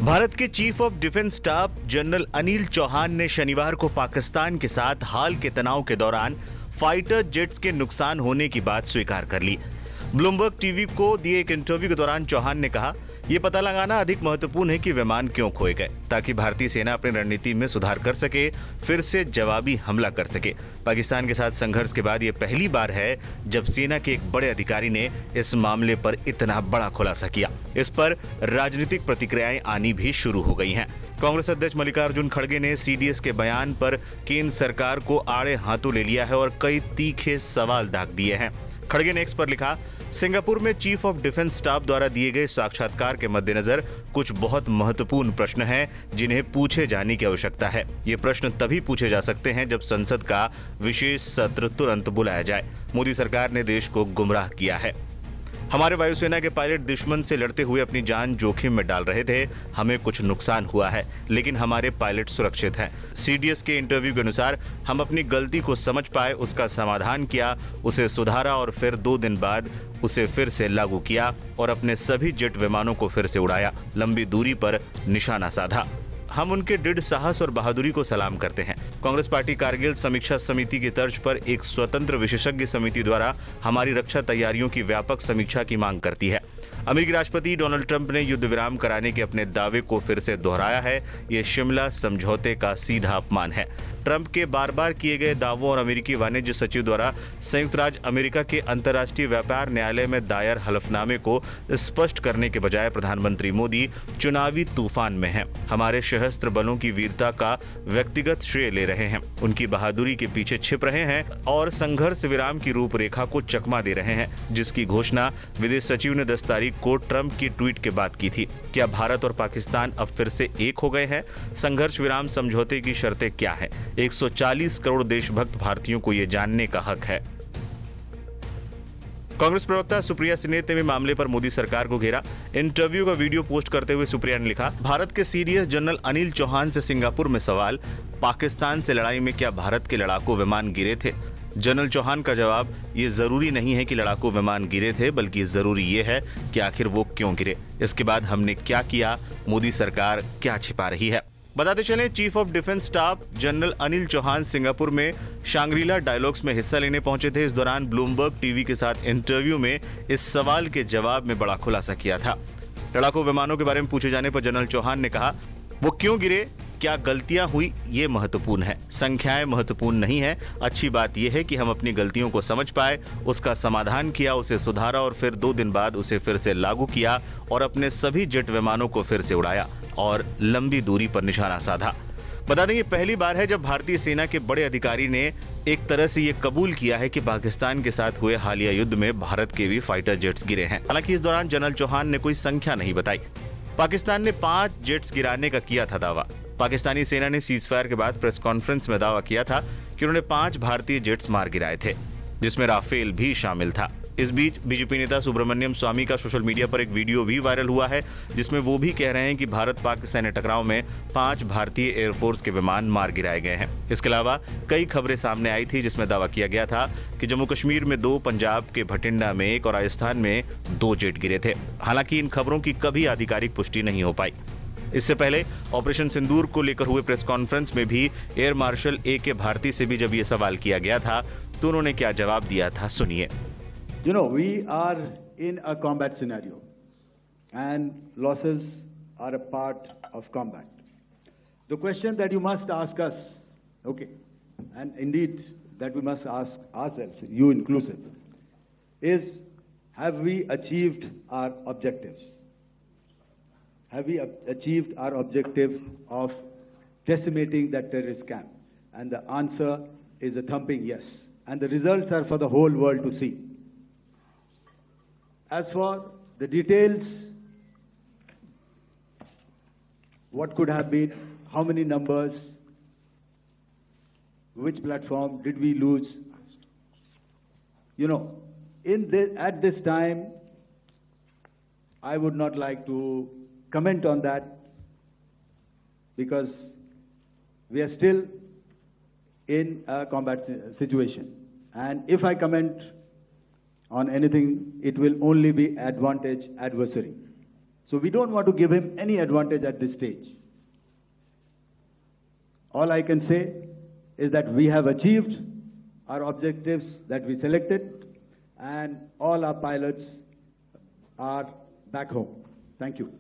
भारत के chief of defence staff general Anil Chauhan ने शनिवार को पाकिस्तान के साथ हाल के तनाव के दौरान फाइटर जेट्स के नुकसान होने की बात स्वीकार कर ली। ब्लूमबर्ग टीवी को दिए एक इंटरव्यू के दौरान चौहान ने कहा, यह पता लगाना अधिक महत्वपूर्ण है कि विमान क्यों खोए गए, ताकि भारतीय सेना अपनी रणनीति में सुधार कर सके, फिर से जवाबी हमला कर सके। पाकिस्तान के साथ संघर्ष के बाद यह पहली बार है जब सेना के एक बड़े अधिकारी ने इस मामले पर इतना बड़ा खुलासा किया। इस पर राजनीतिक प्रतिक्रियाएं आनी भी शुरू हो गई हैं। कांग्रेस अध्यक्ष मल्लिकार्जुन खड़गे ने सीडीएस के बयान पर केंद्र सरकार को आड़े हाथों ले लिया है और कई तीखे सवाल दाग दिए हैं। खड़गे ने एक्स पर लिखा, सिंगापुर में चीफ ऑफ डिफेंस स्टाफ द्वारा दिए गए साक्षात्कार के मद्देनजर कुछ बहुत महत्वपूर्ण प्रश्न हैं जिन्हें पूछे जाने की आवश्यकता है। ये प्रश्न तभी पूछे जा सकते हैं जब संसद का विशेष सत्र तुरंत बुलाया जाए। मोदी सरकार ने देश को गुमराह किया है। हमारे वायुसेना के पायलट दुश्मन से लड़ते हुए अपनी जान जोखिम में डाल रहे थे। हमें कुछ नुकसान हुआ है, लेकिन हमारे पायलट सुरक्षित हैं। सीडीएस के इंटरव्यू के अनुसार हम अपनी गलती को समझ पाए, उसका समाधान किया, उसे सुधारा और फिर 2 दिन बाद उसे फिर से लागू किया और अपने सभी जेट विमानों को फिर से उड़ाया, लंबी दूरी पर निशाना साधा। हम उनके दृढ़ साहस और बहादुरी को सलाम करते हैं। कांग्रेस पार्टी कारगिल समीक्षा समिति की तर्ज पर एक स्वतंत्र विशेषज्ञ समिति द्वारा हमारी रक्षा तैयारियों की व्यापक समीक्षा की मांग करती है। अमेरिकी राष्ट्रपति डोनाल्ड ट्रंप ने युद्ध विराम कराने के अपने दावे को फिर से दोहराया है। ये शिमला समझौते का सीधा अपमान है। ट्रंप के बार बार किए गए दावों और अमेरिकी वाणिज्य सचिव द्वारा संयुक्त राज्य अमेरिका के अंतर्राष्ट्रीय व्यापार न्यायालय में दायर हलफनामे को स्पष्ट करने के बजाय प्रधानमंत्री मोदी चुनावी तूफान में हैं। हमारे सशस्त्र बलों की वीरता का व्यक्तिगत श्रेय ले रहे हैं, उनकी बहादुरी के पीछे छिप रहे हैं और संघर्ष विराम की रूपरेखा को चकमा दे रहे हैं, जिसकी घोषणा विदेश सचिव ने 10 तारीख को ट्रंप की ट्वीट के बाद की थी। क्या भारत और पाकिस्तान अब फिर से एक हो गए हैं? संघर्ष विराम समझौते की शर्तें क्या हैं? 140 करोड़ देशभक्त भारतीयों को यह जानने का हक है। कांग्रेस प्रवक्ता सुप्रिया सिनेत ने भी मामले पर मोदी सरकार को घेरा। इंटरव्यू का वीडियो पोस्ट करते हुए सुप्रिया ने लिखा, भारत के सीडीएस जनरल अनिल चौहान से सिंगापुर में सवाल, पाकिस्तान से लड़ाई में क्या भारत के लड़ाकू विमान गिरे थे? जनरल चौहान का जवाब, ये जरूरी नहीं है कि लड़ाकू विमान गिरे थे, बल्कि जरूरी ये है कि आखिर वो क्यों गिरे। इसके बाद हमने क्या किया, मोदी सरकार क्या छिपा रही है। बताते चलें, chief of defence staff general Anil Chauhan Singapore में शांग्रीला डायलॉग्स में हिस्सा लेने पहुंचे थे। इस दौरान ब्लूमबर्ग टीवी के साथ इंटरव्यू में इस सवाल के जवाब में बड़ा खुलासा किया था। लड़ाकू विमानों के बारे में पूछे जाने पर जनरल चौहान ने कहा, वो क्यों गिरे, क्या गलतियां हुई, ये महत्वपूर्ण है, संख्याएं महत्वपूर्ण नहीं है। अच्छी बात यह है कि हम अपनी गलतियों को समझ पाए, उसका समाधान किया, उसे सुधारा और फिर 2 दिन बाद उसे फिर से लागू किया और अपने सभी जेट विमानों को फिर से उड़ाया और लंबी दूरी पर निशाना साधा। बता दें, ये पहली बार है जब भारतीय सेना के बड़े अधिकारी ने एक तरह से ये कबूल किया है कि पाकिस्तान के साथ हुए हालिया युद्ध में भारत के भी फाइटर जेट्स गिरे हैं। हालांकि इस दौरान जनरल चौहान ने कोई संख्या नहीं बताई। पाकिस्तान ने 5 जेट्स गिराने का किया था दावा। पाकिस्तानी सेना ने सीजफायर के बाद प्रेस कॉन्फ्रेंस में दावा किया था कि उन्होंने 5 भारतीय जेट्स मार गिराए थे, जिसमें राफेल भी शामिल था। इस बीच बीजेपी नेता सुब्रमण्यम स्वामी का सोशल मीडिया पर एक वीडियो भी वायरल हुआ है, जिसमें वो भी कह रहे हैं कि भारत पाक सैन्य टकराव में 5 भारतीय एयरफोर्स के विमान मार गिराए गए हैं। इसके अलावा कई खबरें सामने आई थी जिसमें दावा किया गया था कि जम्मू कश्मीर में 2, पंजाब के भटिंडा में 1 और राजस्थान में 2 जेट गिरे थे। हालांकि इन खबरों की कभी आधिकारिक पुष्टि नहीं हो पाई। इससे पहले ऑपरेशन सिंदूर को लेकर हुए प्रेस कॉन्फ्रेंस में भी एयर मार्शल A.K. भारती से भी जब ये सवाल किया गया था तो उन्होंने क्या जवाब दिया था, सुनिए। You know, we are in a combat scenario and losses are a part of combat. The question that you must ask us, okay, and indeed that we must ask ourselves, you inclusive, is have we achieved our objectives? Have we achieved our objective of decimating that terrorist camp? And the answer is a thumping yes. And the results are for the whole world to see. As for the details, what could have been, how many numbers, which platform did we lose? You know, at this time, I would not like to comment on that because we are still in a combat situation. And if I comment on anything, it will only be advantage adversary. So we don't want to give him any advantage at this stage. All I can say is that we have achieved our objectives that we selected, and all our pilots are back home. Thank you.